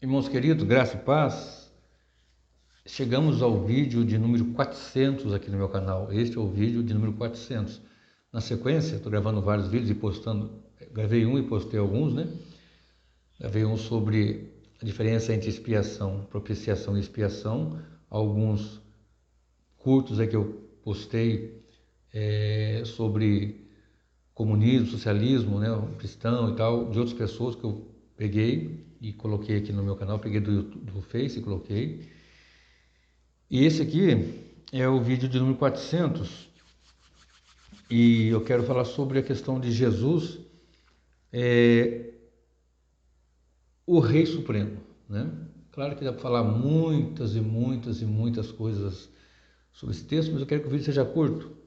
Irmãos queridos, graça e paz, chegamos ao vídeo de número 400 aqui no meu canal. Este é o vídeo de número 400. Na sequência, estou gravando vários vídeos e postando, gravei um e postei alguns, né? Gravei um sobre a diferença entre expiação, propiciação e expiação. Alguns curtos que eu postei sobre comunismo, socialismo, né, cristão e tal, de outras pessoas que eu peguei e coloquei aqui no meu canal, peguei do Face e coloquei. E esse aqui é o vídeo de número 400 e eu quero falar sobre a questão de Jesus, o Rei Supremo, né? Claro que dá para falar muitas e muitas e muitas coisas sobre esse texto, mas eu quero que o vídeo seja curto.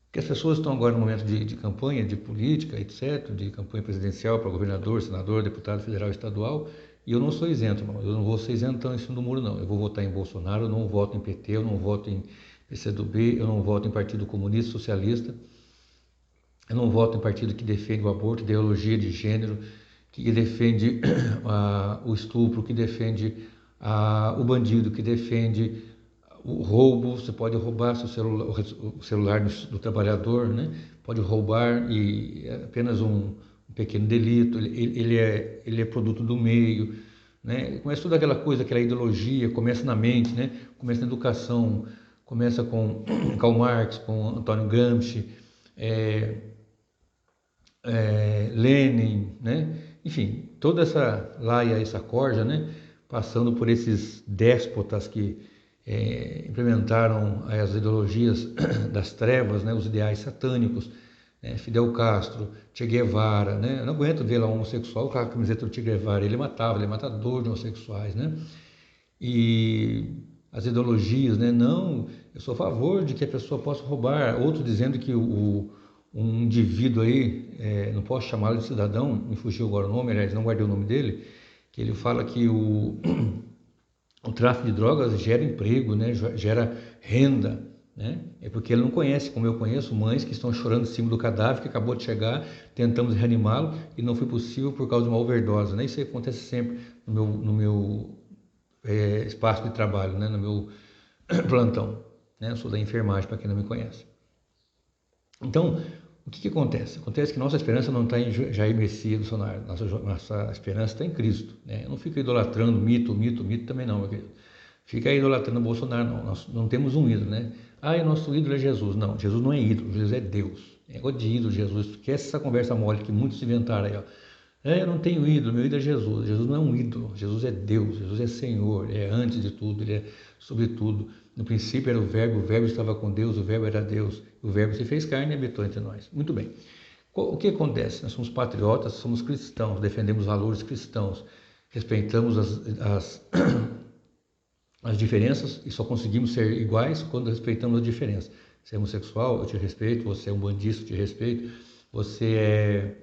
Porque as pessoas estão agora no momento de campanha, de política, etc., de campanha presidencial para governador, senador, deputado federal e estadual, e eu não sou isento, irmão. Eu não vou ser isentão em cima do muro, não. Eu vou votar em Bolsonaro, eu não voto em PT, eu não voto em PCdoB, eu não voto em Partido Comunista Socialista, eu não voto em partido que defende o aborto, ideologia de gênero, que defende o estupro, que defende o bandido, que defende o roubo. Você pode roubar o celular do trabalhador, né? Pode roubar e é apenas um pequeno delito, ele é produto do meio, né? Começa toda aquela coisa, aquela ideologia, começa na mente, né? Começa na educação, começa com Karl Marx, com Antônio Gramsci, Lenin, né? Enfim, toda essa laia, essa corja, né? Passando por esses déspotas que implementaram as ideologias das trevas, né? Os ideais satânicos, né? Fidel Castro, Che Guevara, né? Eu não aguento ver lá um homossexual com a camiseta do Che Guevara, ele é matador de homossexuais, né? E as ideologias, né? Não, eu sou a favor de que a pessoa possa roubar, outros dizendo que um indivíduo aí, não posso chamá-lo de cidadão, me fugiu agora o nome, aliás, não guardei o nome dele, que ele fala que o tráfico de drogas gera emprego, né? Gera renda, né? É porque ele não conhece, como eu conheço, mães que estão chorando em cima do cadáver que acabou de chegar, tentamos reanimá-lo e não foi possível por causa de uma overdose, né? Isso acontece sempre no meu espaço de trabalho, né? No meu plantão, né? Eu sou da enfermagem, para quem não me conhece. Então, o que acontece? Acontece que nossa esperança não está em Jair Messias Bolsonaro, nossa esperança está em Cristo, né? Eu não fico idolatrando mito também não, meu querido. Fica idolatrando Bolsonaro, não. Nós não temos um ídolo, né? O nosso ídolo é Jesus. Não, Jesus não é ídolo, Jesus é Deus. É negócio de ídolo, Jesus. Que essa conversa mole que muitos inventaram aí, ó. Eu não tenho ídolo, meu ídolo é Jesus. Jesus não é um ídolo, Jesus é Deus, Jesus é Senhor, é antes de tudo, Ele é sobre tudo. No princípio era o Verbo estava com Deus, o Verbo era Deus, o Verbo se fez carne e habitou entre nós. Muito bem. O que acontece? Nós somos patriotas, somos cristãos, defendemos valores cristãos, respeitamos as diferenças e só conseguimos ser iguais quando respeitamos as diferenças. Você é homossexual, eu te respeito, você é um bandista, eu te respeito, você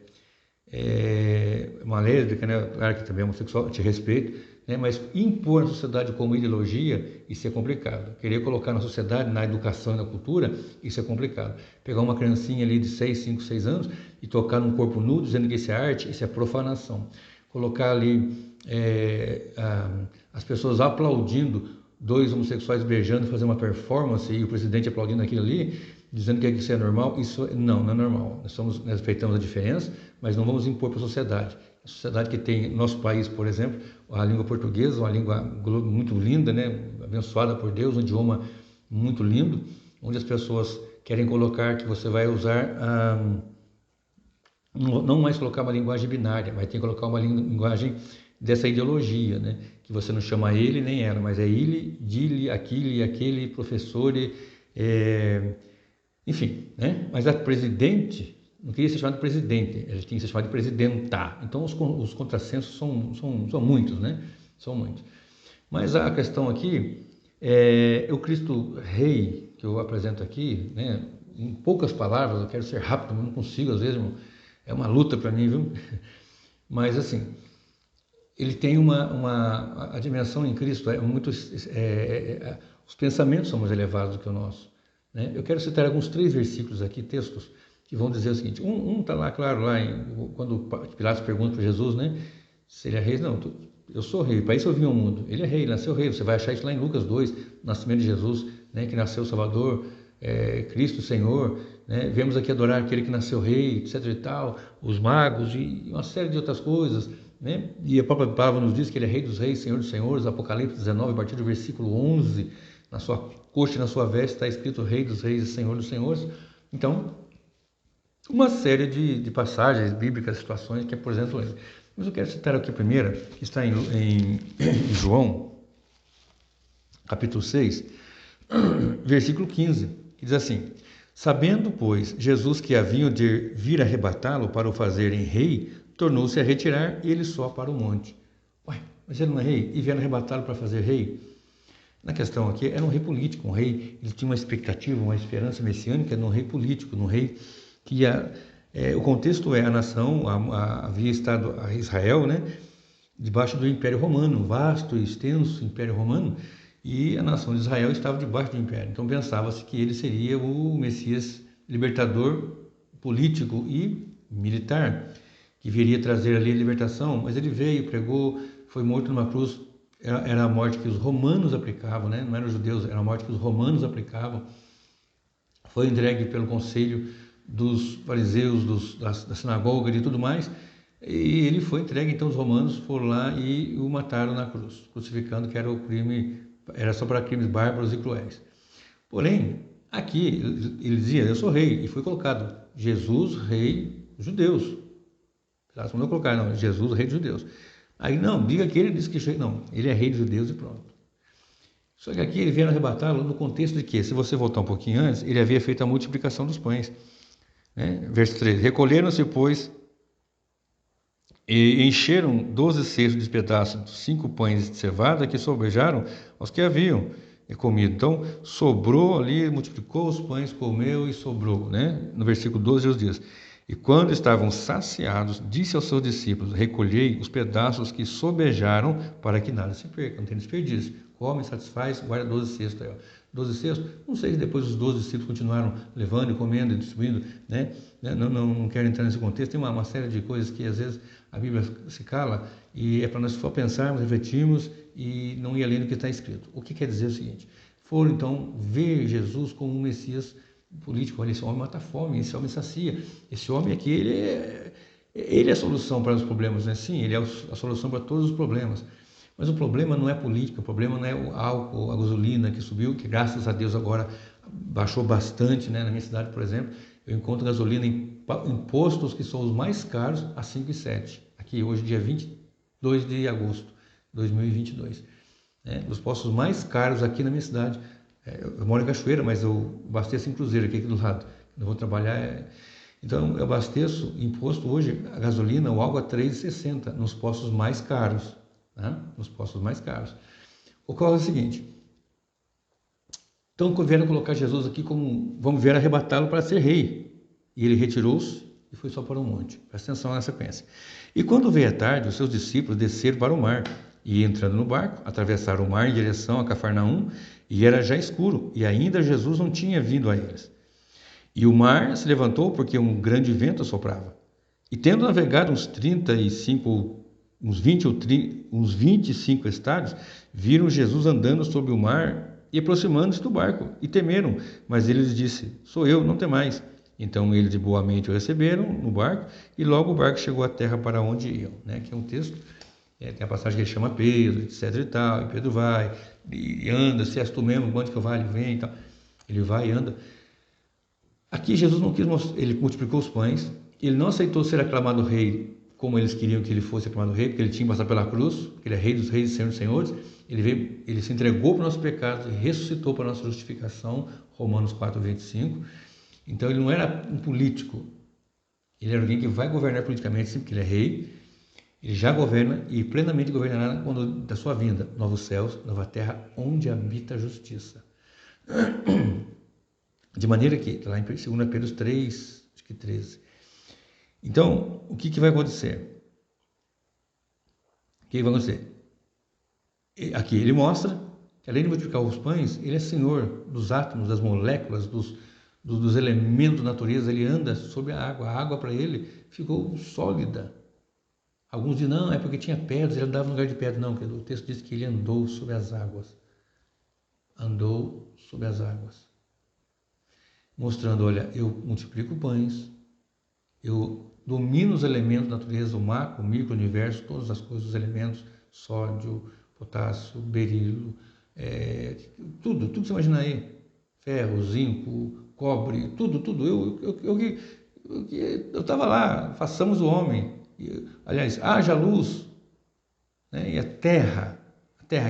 é uma lésbica, né? Claro que também é homossexual, eu te respeito, né? Mas impor na sociedade como ideologia, isso é complicado. Querer colocar na sociedade, na educação e na cultura, isso é complicado. Pegar uma criancinha ali de 6, 5, 6 anos e tocar num corpo nu, dizendo que isso é arte, isso é profanação. Colocar ali as pessoas aplaudindo dois homossexuais beijando, fazer uma performance e o presidente aplaudindo aquilo ali, dizendo que isso é normal, isso não é normal. Nós respeitamos a diferença, mas não vamos impor para a sociedade. A sociedade que tem, no nosso país, por exemplo, a língua portuguesa, uma língua muito linda, né? Abençoada por Deus, um idioma muito lindo, onde as pessoas querem colocar que você vai usar não mais colocar uma linguagem binária, mas tem que colocar uma linguagem dessa ideologia, né? Que você não chama ele nem ela, mas é ele, dile, aquele, professor, enfim, né? Mas a presidente não queria ser chamado de presidente, ele tinha que ser chamado de presidenta. Então os contrassensos são muitos, né? São muitos. Mas a questão aqui o Cristo Rei que eu apresento aqui, né? Em poucas palavras, eu quero ser rápido, mas não consigo às vezes, irmão. É uma luta para mim, viu? Mas assim, ele tem a dimensão em Cristo, os pensamentos são mais elevados do que o nosso, né? Eu quero citar alguns 3 versículos aqui, textos, que vão dizer o seguinte. Está lá, claro, quando Pilatos pergunta para Jesus, né? Se ele é rei, não, eu sou rei, para isso eu vim ao mundo. Ele é rei, ele nasceu rei. Você vai achar isso lá em Lucas 2, nascimento de Jesus, né, que nasceu o Salvador, Cristo Senhor, né? Viemos aqui adorar aquele que nasceu rei, etc e tal, os magos e uma série de outras coisas, né? E a própria palavra nos diz que ele é rei dos reis, senhor dos senhores. Apocalipse 19, a partir do versículo 11, na sua coxa e na sua veste está escrito rei dos reis e senhor dos senhores. Então, uma série de passagens bíblicas, situações que apresentam ele. Mas eu quero citar aqui a primeira, que está em João, capítulo 6, versículo 15, que diz assim: sabendo, pois, Jesus que haviam de vir arrebatá-lo para o fazerem rei, tornou-se a retirar ele só para o monte. Ué, mas ele não é rei? E vieram arrebatá-lo para fazer rei? Na questão aqui, era um rei político, um rei, ele tinha uma expectativa, uma esperança messiânica num rei político, num rei que ia... o contexto é a nação, havia estado a Israel, né, debaixo do Império Romano, vasto e extenso Império Romano, e a nação de Israel estava debaixo do Império. Então pensava-se que ele seria o Messias libertador político e militar, que viria trazer ali a libertação, mas ele veio, pregou, foi morto numa cruz. Era a morte que os romanos aplicavam, né? Não eram os judeus, era a morte que os romanos aplicavam. Foi entregue pelo conselho dos fariseus, da sinagoga e tudo mais, e ele foi entregue. Então os romanos foram lá e o mataram na cruz, crucificando, que era o crime, era só para crimes bárbaros e cruéis. Porém, aqui ele dizia: eu sou rei, e foi colocado Jesus, rei dos judeus. Não colocar, não, Jesus, rei dos judeus. Aí não, diga que ele disse que não, ele é rei dos judeus e pronto. Só que aqui ele vieram arrebatá-lo no contexto de que, se você voltar um pouquinho antes, ele havia feito a multiplicação dos pães. Né? Verso 13: recolheram-se, pois, e encheram 12 cestos de pedaços dos 5 pães de cevada que sobejaram aos que haviam comido. Então, sobrou ali, multiplicou os pães, comeu e sobrou. Né? No versículo 12, Jesus diz: e quando estavam saciados, disse aos seus discípulos: recolhei os pedaços que sobejaram, para que nada se perca, não tem desperdício. Come, satisfaz, guarda 12 cestos. Aí, ó. 12 cestos, não sei se depois os 12 discípulos continuaram levando e comendo e distribuindo, né? Não quero entrar nesse contexto. Tem uma série de coisas que às vezes a Bíblia se cala, e é para nós só pensarmos, refletirmos e não ir além do que está escrito. O que quer dizer o seguinte: foram então ver Jesus como um Messias político. Olha, esse homem mata a fome, esse homem sacia, esse homem aqui, ele é a solução para os problemas, né? Sim, ele é a solução para todos os problemas. Mas o problema não é a política, o problema não é o álcool, a gasolina que subiu, que graças a Deus agora baixou bastante, né? Na minha cidade, por exemplo, eu encontro gasolina em postos que são os mais caros a 5,7. Aqui hoje, dia 22 de agosto de 2022. Né? Os postos mais caros aqui na minha cidade. Eu moro em Cachoeira, mas eu abasteço em Cruzeiro, aqui do lado. Eu vou trabalhar. Então, eu abasteço imposto hoje, a gasolina, o álcool a 3,60 nos postos mais caros. Né? Nos postos mais caros. Ocorre o seguinte: então vieram colocar Jesus aqui como, vamos ver, arrebatá-lo para ser rei. E ele retirou-se e foi só para um monte. Presta atenção na sequência. E quando veio a tarde, os seus discípulos desceram para o mar, e entrando no barco, atravessaram o mar em direção a Cafarnaum, e era já escuro, e ainda Jesus não tinha vindo a eles. E o mar se levantou porque um grande vento soprava. E tendo navegado uns 25 estádios, viram Jesus andando sobre o mar e aproximando-se do barco, e temeram. Mas ele lhes disse: sou eu, não temais. Então eles de boa mente o receberam no barco, e logo o barco chegou à terra para onde iam. Né? Que é um texto, tem a passagem que ele chama Pedro, etc e tal, e Pedro vai, e anda: se és tu mesmo, onde que eu vá, ele vem e tal. Ele vai e anda. Aqui Jesus não quis mostrar, ele multiplicou os pães, ele não aceitou ser aclamado rei como eles queriam que ele fosse aclamado rei, porque ele tinha que passar pela cruz, porque ele é rei dos reis e senhor dos senhores. Ele veio, ele se entregou para o nosso pecado e ressuscitou para a nossa justificação, Romanos 4:25. Então ele não era um político, ele era alguém que vai governar politicamente, sim, porque ele é rei. Ele já governa e plenamente governará quando da sua vinda, novos céus, nova terra, onde habita a justiça. De maneira que, lá em 2 Pedro 3, acho que 13. Então, o que vai acontecer? O que vai acontecer? Aqui ele mostra que, além de multiplicar os pães, ele é senhor dos átomos, das moléculas, dos elementos da natureza. Ele anda sobre a água para ele ficou sólida. Alguns dizem, não, é porque tinha pedras, ele andava no lugar de pedra. Não, o texto diz que ele andou sobre as águas. Andou sobre as águas. Mostrando, olha, eu multiplico pães, eu domino os elementos da natureza, o macro, o micro, o universo, todas as coisas, os elementos, sódio, potássio, berilo, tudo que você imaginar aí. Ferro, zinco, cobre, tudo. Eu estava lá, façamos o homem. Aliás, haja luz, né? E a terra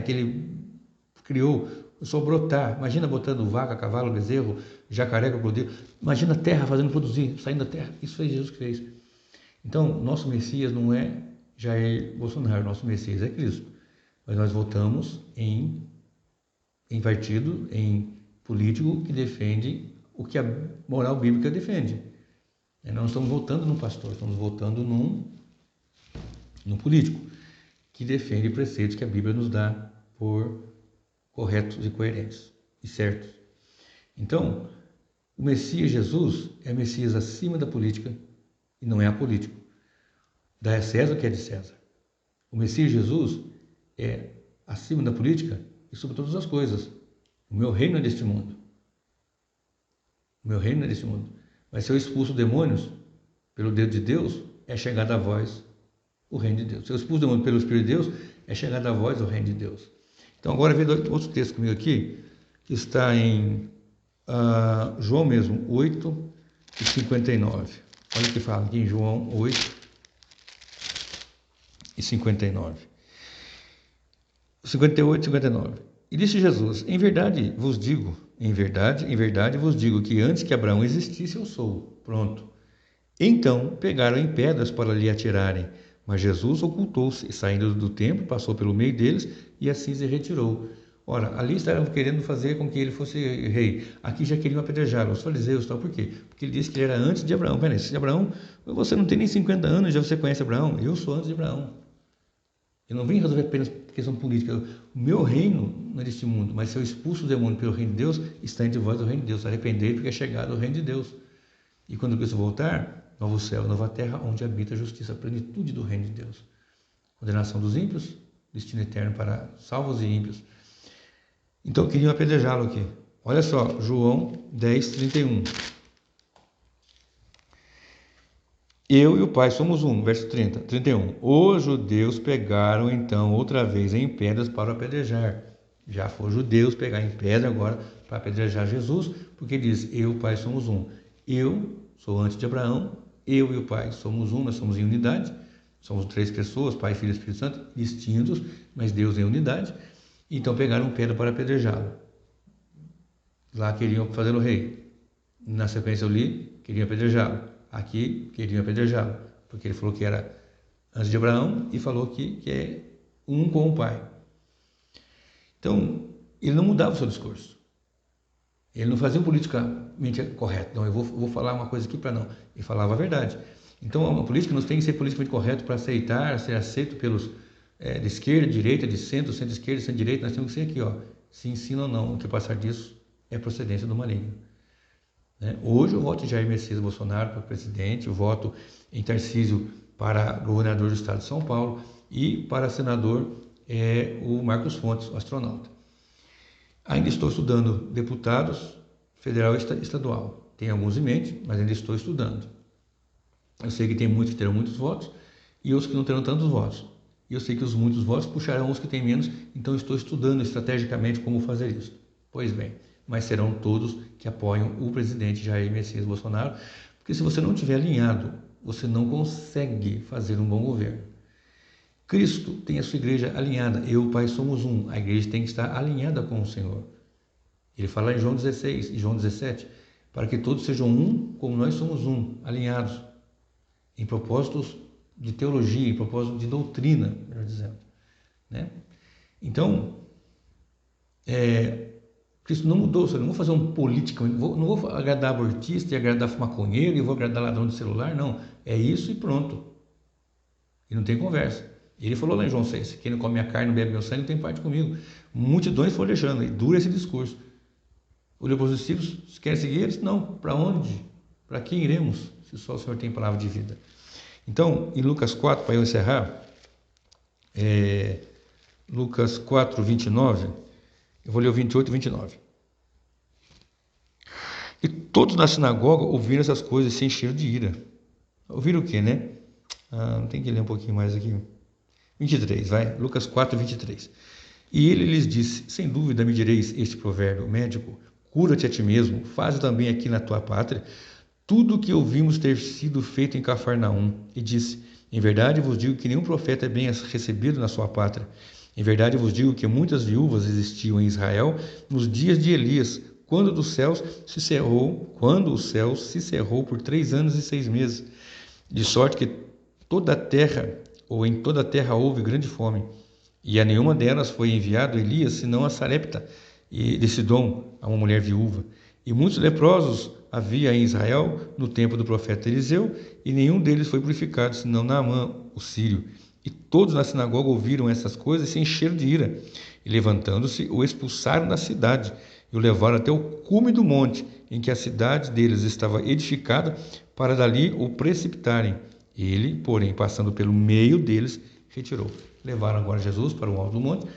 que ele criou, começou a brotar. Imagina botando vaca, cavalo, bezerro, jacaré, crocodilo. Imagina a terra fazendo produzir, saindo da terra. Isso foi Jesus que fez. Então, nosso Messias não é Jair Bolsonaro, nosso Messias é Cristo. Mas nós votamos em partido, em político que defende o que a moral bíblica defende. Nós não estamos votando num pastor, estamos votando num político que defende preceitos que a Bíblia nos dá por corretos e coerentes e certos. Então, o Messias Jesus é Messias acima da política e não é apolítico. Dá a César o que é de César. O Messias Jesus é acima da política e sobre todas as coisas. O meu reino é deste mundo. O meu reino é deste mundo. Mas se eu expulso demônios pelo dedo de Deus, é chegada a vós o reino de Deus. Se eu expulso demônios pelo Espírito de Deus, é chegada a vós o reino de Deus. Então agora vem outro texto comigo aqui, que está em João mesmo, 8 e 59. Olha o que fala aqui em João 8 e 59. 58 e 59. E disse Jesus, em verdade vos digo, em verdade vos digo que antes que Abraão existisse eu sou. Pronto. Então pegaram em pedras para lhe atirarem, mas Jesus ocultou-se e saindo do templo passou pelo meio deles e assim se retirou. Ora, ali estavam querendo fazer com que ele fosse rei. Aqui já queriam apedrejá-lo, os fariseus, tal. Por quê? Porque ele disse que ele era antes de Abraão. Peraí, se Abraão, você não tem nem 50 anos, já você conhece Abraão? Eu sou antes de Abraão. Eu não vim resolver apenas questão política. O meu reino não é deste mundo, mas se eu expulso o demônio pelo reino de Deus, está entre vós o reino de Deus. Arrependei porque é chegado o reino de Deus. E quando Cristo voltar, novo céu, nova terra, onde habita a justiça, a plenitude do reino de Deus. Condenação dos ímpios, destino eterno para salvos e ímpios. Então queriam apedrejá-lo aqui. Olha só, João 10, 31. Eu e o Pai somos um, verso 31. Os judeus pegaram então outra vez em pedras para o apedrejar. Já foram judeus pegar em pedra agora para apedrejar Jesus, porque diz, eu e o Pai somos um. Eu sou antes de Abraão, eu e o Pai somos um, nós somos em unidade, somos 3 pessoas, Pai, Filho e Espírito Santo, distintos, mas Deus em unidade. Então pegaram pedra para apedrejá-lo. Lá queriam fazê-lo rei. Na sequência eu li, queriam apedrejá-lo. Aqui queriam apedrejá-lo, porque ele falou que era antes de Abraão e falou que é um com o Pai. Então, ele não mudava o seu discurso. Ele não fazia um politicamente correto. Não, eu vou falar uma coisa aqui para não. Ele falava a verdade. Então, a política nós tem que ser politicamente correto para aceitar, ser aceito pelos de esquerda, direita, de centro-esquerda, centro-direita. Nós temos que ser aqui, ó, se ensina ou não. O que passar disso é procedência do maligno. Hoje eu voto em Jair Messias Bolsonaro para presidente, eu voto em Tarcísio para governador do estado de São Paulo e para senador o Marcos Fontes, o astronauta. Ainda estou estudando deputados federal e estadual. Tenho alguns em mente, mas ainda estou estudando. Eu sei que tem muitos que terão muitos votos e outros que não terão tantos votos. E eu sei que os muitos votos puxarão os que têm menos, então estou estudando estrategicamente como fazer isso. Pois bem, mas serão todos que apoiam o presidente Jair Messias Bolsonaro, porque se você não estiver alinhado, você não consegue fazer um bom governo. Cristo tem a sua igreja alinhada, eu e o Pai somos um, a igreja tem que estar alinhada com o Senhor. Ele fala em João 16 e João 17, para que todos sejam um, como nós somos um, alinhados, em propósitos de teologia, em propósito de doutrina, melhor dizendo. Então, Cristo não mudou, eu não vou fazer um político, não vou agradar abortista e agradar maconheiro e vou agradar ladrão de celular, não. É isso e pronto. E não tem conversa. Ele falou lá em João 6, quem não come minha carne, não bebe meu sangue, não tem parte comigo. Multidões foram deixando, e dura esse discurso. Olhou para os discípulos, querem seguir eles? Não, para onde? Para quem iremos, se só o Senhor tem palavra de vida? Então, em Lucas 4, para eu encerrar, Lucas 4, 29, eu vou ler o 28 e 29. E todos na sinagoga ouviram essas coisas e se encheram de ira. Ouviram o quê, né? Tem que ler um pouquinho mais aqui. 23, vai. Lucas 4, 23. E ele lhes disse: sem dúvida me direis este provérbio, médico, cura-te a ti mesmo, faze também aqui na tua pátria tudo o que ouvimos ter sido feito em Cafarnaum. E disse: em verdade vos digo que nenhum profeta é bem recebido na sua pátria. Em verdade vos digo que muitas viúvas existiam em Israel nos dias de Elias, quando o céu se cerrou por 3 anos e 6 meses, de sorte que toda a terra, ou em toda a terra houve grande fome. E a nenhuma delas foi enviado Elias, senão a Sarepta de Sidom, a uma mulher viúva. E muitos leprosos havia em Israel no tempo do profeta Eliseu, e nenhum deles foi purificado, senão Naamã, o sírio. E todos na sinagoga ouviram essas coisas e se encheram de ira. E levantando-se, o expulsaram da cidade e o levaram até o cume do monte, em que a cidade deles estava edificada, para dali o precipitarem. Ele, porém, passando pelo meio deles, retirou. Levaram agora Jesus para o alto do monte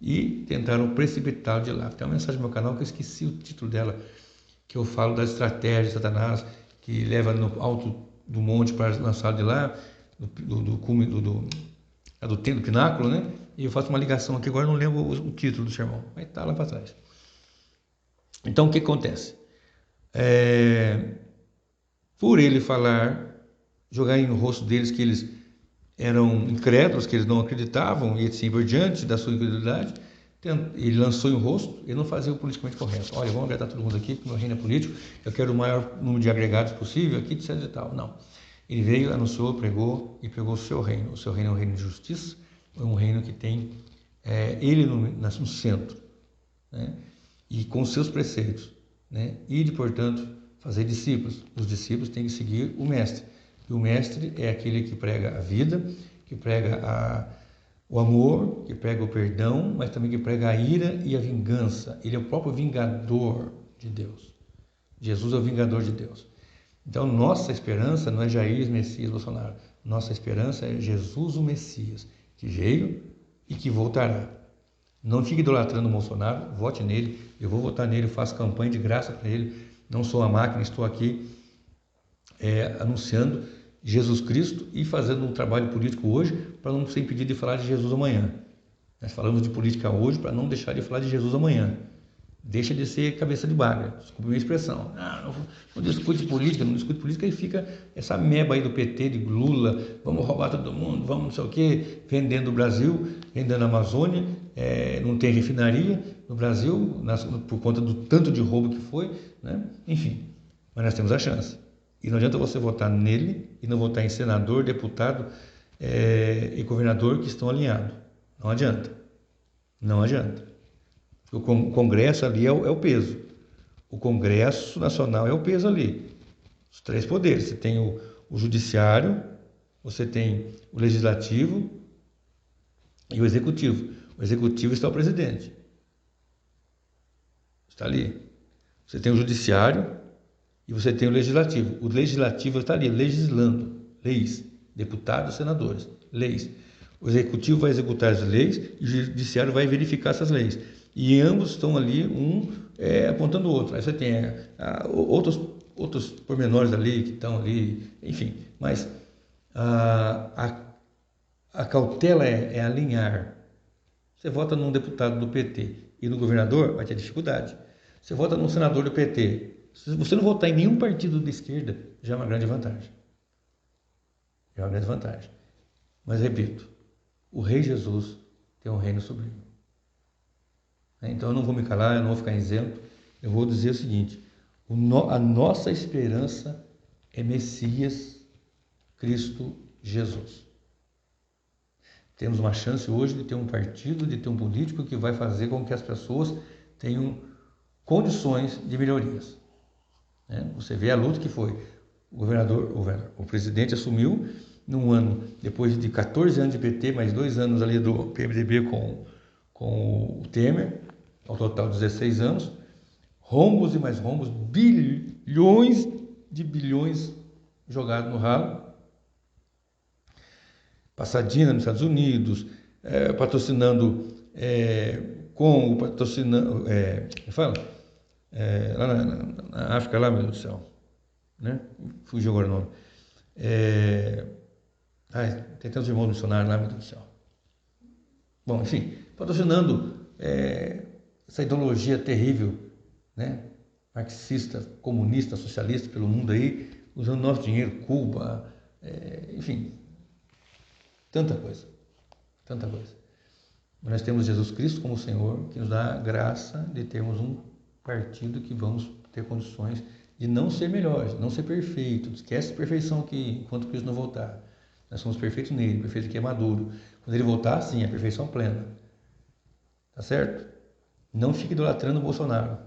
e tentaram precipitá-lo de lá. Tem uma mensagem no meu canal que eu esqueci o título dela, que eu falo da estratégia de Satanás, que leva no alto do monte para lançá-lo de lá, do cume, do pináculo, né? E eu faço uma ligação aqui, agora não lembro o título do sermão, mas está lá para trás. Então, o que acontece? Por ele falar, jogar no rosto deles que eles eram incrédulos, que eles não acreditavam, e assim por diante da sua incredulidade, ele lançou em o rosto, ele não fazia o politicamente correto. Olha, vamos agradar todo mundo aqui, porque o meu reino é político, eu quero o maior número de agregados possível aqui, etc e tal. Não. Ele veio, anunciou, pregou e pregou o seu reino. O seu reino é um reino de justiça, é um reino que tem ele no centro, né? E com os seus preceitos, né? E, portanto, fazer discípulos. Os discípulos têm que seguir o mestre. E o mestre é aquele que prega a vida, que prega o amor, que prega o perdão, mas também que prega a ira e a vingança. Ele é o próprio vingador de Deus. Jesus é o vingador de Deus. Então, nossa esperança não é Jair Messias Bolsonaro. Nossa esperança é Jesus o Messias, que veio e que voltará. Não fique idolatrando o Bolsonaro, vote nele. Eu vou votar nele, faço campanha de graça para ele. Não sou uma máquina, estou aqui anunciando Jesus Cristo e fazendo um trabalho político hoje para não ser impedido de falar de Jesus amanhã. Nós falamos de política hoje para não deixar de falar de Jesus amanhã. Deixa de ser cabeça de baga, desculpe a minha expressão. Não discute política e fica essa meba aí do PT, de Lula, vamos roubar todo mundo, vamos não sei o quê, vendendo o Brasil, vendendo a Amazônia, não tem refinaria no Brasil, por conta do tanto de roubo que foi, né? Enfim, mas nós temos a chance. E não adianta você votar nele e não votar em senador, deputado e governador que estão alinhados. Não adianta. Não adianta. O Congresso ali é o peso. O Congresso Nacional é o peso ali. Os 3 poderes. Você tem o Judiciário, você tem o Legislativo e o Executivo. O Executivo está o presidente. Está ali. Você tem o Judiciário e você tem o Legislativo. O Legislativo está ali, legislando leis. Deputados, senadores, leis. O Executivo vai executar as leis e o Judiciário vai verificar essas leis. E ambos estão ali, apontando o outro. Aí você tem outros pormenores da lei que estão ali, enfim. Mas a cautela é alinhar. Você vota num deputado do PT e no governador, vai ter dificuldade. Você vota num senador do PT. Se você não votar em nenhum partido de esquerda, já é uma grande vantagem. Já é uma grande vantagem. Mas, repito, o Rei Jesus tem um reino sublime. Então, eu não vou me calar, eu não vou ficar isento. Eu vou dizer o seguinte, a nossa esperança é Messias Cristo Jesus. Temos uma chance hoje de ter um partido, de ter um político que vai fazer com que as pessoas tenham condições de melhorias. Você vê a luta que foi. O presidente assumiu num ano, depois de 14 anos de PT, mais 2 anos ali do PMDB com o Temer, ao total 16 anos, rombos e mais rombos, bilhões de bilhões jogados no ralo, Pasadena, nos Estados Unidos, patrocinando Congo, patrocinando, fala? Lá na África, lá, meu Deus do céu, né? Fugiu agora o nome. Tem tantos irmãos missionários lá, meu Deus do céu. Bom, enfim, patrocinando essa ideologia terrível, né? Marxista, comunista, socialista pelo mundo aí, usando nosso dinheiro, Cuba, enfim, tanta coisa, tanta coisa. Nós temos Jesus Cristo como Senhor, que nos dá a graça de termos um partido que vamos ter condições de não ser melhores, não ser perfeito. Esquece a perfeição aqui enquanto Cristo não voltar. Nós somos perfeitos nele, perfeito que é maduro. Quando ele voltar, sim, a perfeição plena. Tá certo? Não fique idolatrando o Bolsonaro.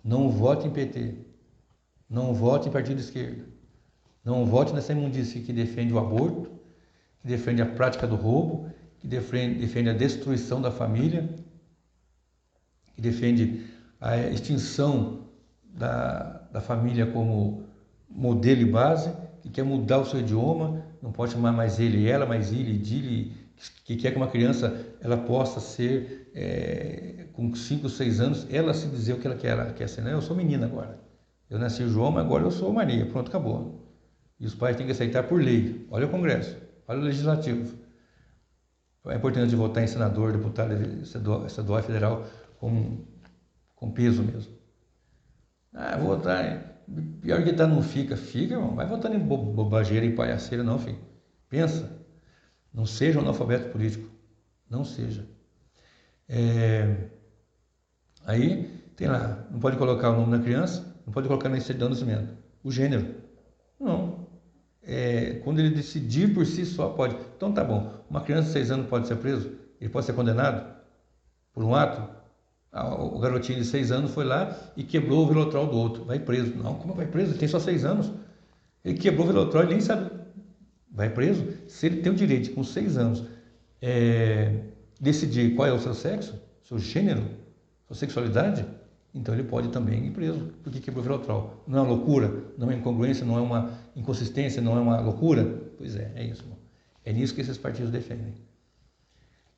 Não vote em PT. Não vote em partido de esquerda. Não vote nessa imundície que defende o aborto, que defende a prática do roubo, que defende a destruição da família, que defende a extinção da família como modelo e base, que quer mudar o seu idioma, não pode chamar mais ele e ela, mais ele e dile, que quer que uma criança ela possa ser, com 5, 6 anos, ela se dizer o que ela quer ser. Né? Eu sou menina agora. Eu nasci João, mas agora eu sou Maria. Pronto, acabou. E os pais têm que aceitar por lei. Olha o Congresso, olha o Legislativo. É importante votar em senador, deputado, estadual e federal com peso mesmo. Vou votar. Pior que tá, não fica, irmão. Vai votando em bobageira e palhaceira, não, filho. Pensa. Não seja um analfabeto político. Não seja. Aí tem lá, não pode colocar o nome da criança, não pode colocar na certidão de nascimento. O gênero. Não. Quando ele decidir por si só, pode. Então tá bom. Uma criança de 6 anos pode ser preso? Ele pode ser condenado por um ato? O garotinho de 6 anos foi lá e quebrou o velotrol do outro. Vai preso. Não, como vai preso? Ele tem só 6 anos. Ele quebrou o velotrol e nem sabe. Vai preso? Se ele tem o direito, com 6 anos, decidir qual é o seu sexo, seu gênero, sua sexualidade, então ele pode também ir preso, porque quebrou o velotrol. Não é uma loucura? Não é uma incongruência? Não é uma inconsistência? Não é uma loucura? Pois é isso. Irmão. É nisso que esses partidos defendem.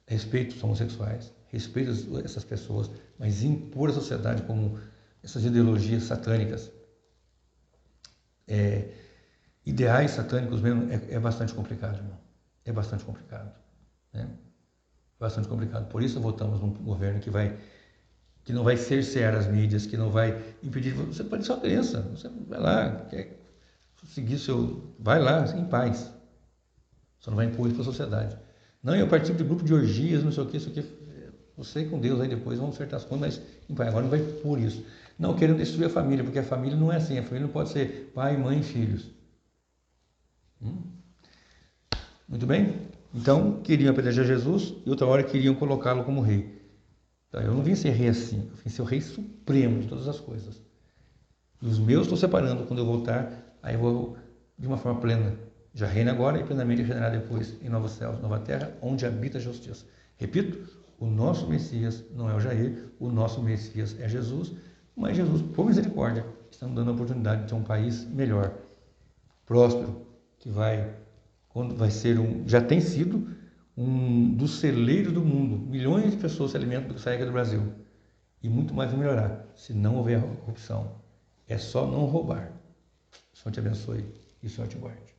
Respeito os homossexuais, respeito essas pessoas, mas impor a sociedade como essas ideologias satânicas, ideais satânicos mesmo, é bastante complicado, irmão. É bastante complicado. Né? Bastante complicado. Por isso votamos num governo que não vai cercear as mídias, que não vai impedir. Você pode ser uma criança, você vai lá, quer seguir vai lá, em paz. Só não vai impor isso para a sociedade. Não, eu participo de grupo de orgias, não sei o que, isso aqui. Você com Deus aí depois, vamos acertar as contas, mas em paz. Agora não vai por isso. Não querendo destruir a família, porque a família não é assim. A família não pode ser pai, mãe e filhos. Muito bem? Então, queriam apedrejar Jesus e outra hora queriam colocá-lo como rei. Então, eu não vim ser rei assim, eu vim ser o rei supremo de todas as coisas. E os meus estou separando, quando eu voltar, aí eu vou de uma forma plena. Já reina agora e plenamente reinará depois em novos céus, nova terra, onde habita a justiça. Repito, o nosso Messias não é o Jair, o nosso Messias é Jesus, mas Jesus, por misericórdia, está nos dando a oportunidade de ter um país melhor, próspero, que vai ser já tem sido um dos celeiros do mundo. Milhões de pessoas se alimentam do que sai aqui do Brasil. E muito mais vai melhorar, se não houver corrupção. É só não roubar. O Senhor te abençoe e o Senhor te guarde.